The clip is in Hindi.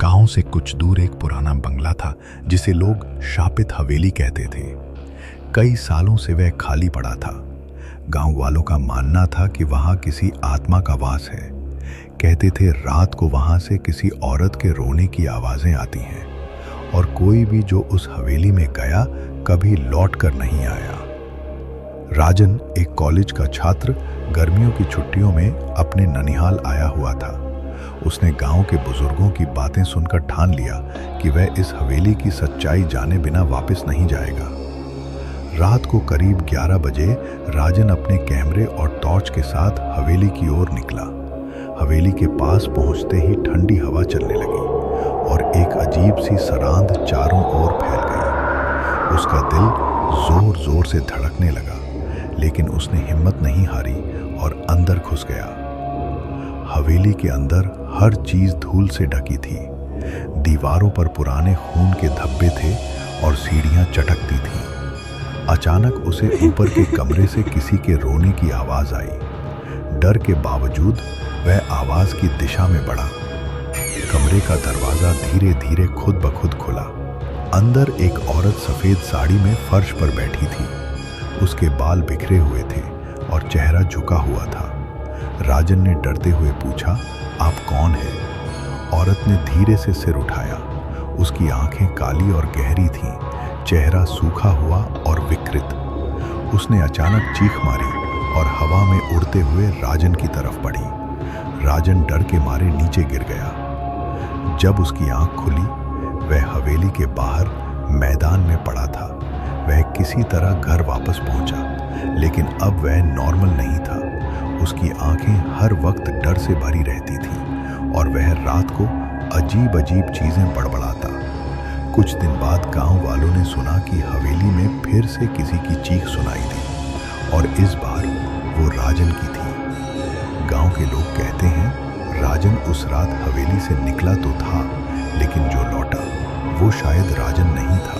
गांव से कुछ दूर एक पुराना बंगला था जिसे लोग शापित हवेली कहते थे। कई सालों से वह खाली पड़ा था। गांव वालों का मानना था कि वहां किसी आत्मा का वास है। कहते थे रात को वहां से किसी औरत के रोने की आवाजें आती हैं और कोई भी जो उस हवेली में गया कभी लौट कर नहीं आया। राजन, एक कॉलेज का छात्र, गर्मियों की छुट्टियों में अपने ननिहाल आया हुआ था। उसने गांव के बुजुर्गों की बातें सुनकर ठान लिया कि वह इस हवेली की सच्चाई जाने बिना वापस नहीं जाएगा। रात को करीब 11 बजे राजन अपने कैमरे और टॉर्च के साथ हवेली की ओर निकला। हवेली के पास पहुंचते ही ठंडी हवा चलने लगी और एक अजीब सी सरांध चारों ओर फैल गई। उसका दिल जोर जोर से धड़कने लगा, लेकिन उसने हिम्मत नहीं हारी और अंदर घुस गया। हवेली के अंदर हर चीज धूल से ढकी थी। दीवारों पर पुराने खून के धब्बे थे और सीढ़ियां चटकती थीं। अचानक उसे ऊपर के कमरे से किसी के रोने की आवाज आई। डर के बावजूद वह आवाज की दिशा में बढ़ा। कमरे का दरवाजा धीरे धीरे खुद ब खुद खुला। अंदर एक औरत सफेद साड़ी में फर्श पर बैठी थी। उसके बाल बिखरे हुए थे और चेहरा झुका हुआ था। राजन ने डरते हुए पूछा, आप कौन हैं? औरत ने धीरे से सिर उठाया। उसकी आंखें काली और गहरी थीं, चेहरा सूखा हुआ और विकृत। उसने अचानक चीख मारी और हवा में उड़ते हुए राजन की तरफ बढ़ी। राजन डर के मारे नीचे गिर गया। जब उसकी आंख खुली, वह हवेली के बाहर मैदान में पड़ा था। वह किसी तरह घर वापस पहुंचा, लेकिन अब वह नॉर्मल नहीं था। उसकी आंखें हर वक्त डर से भरी रहती थीं और वह रात को अजीब अजीब चीजें बड़बड़ाता। कुछ दिन बाद गांव वालों ने सुना कि हवेली में फिर से किसी की चीख सुनाई दी और इस बार वो राजन की थी। गांव के लोग कहते हैं राजन उस रात हवेली से निकला तो था, लेकिन जो लौटा वो शायद राजन नहीं था।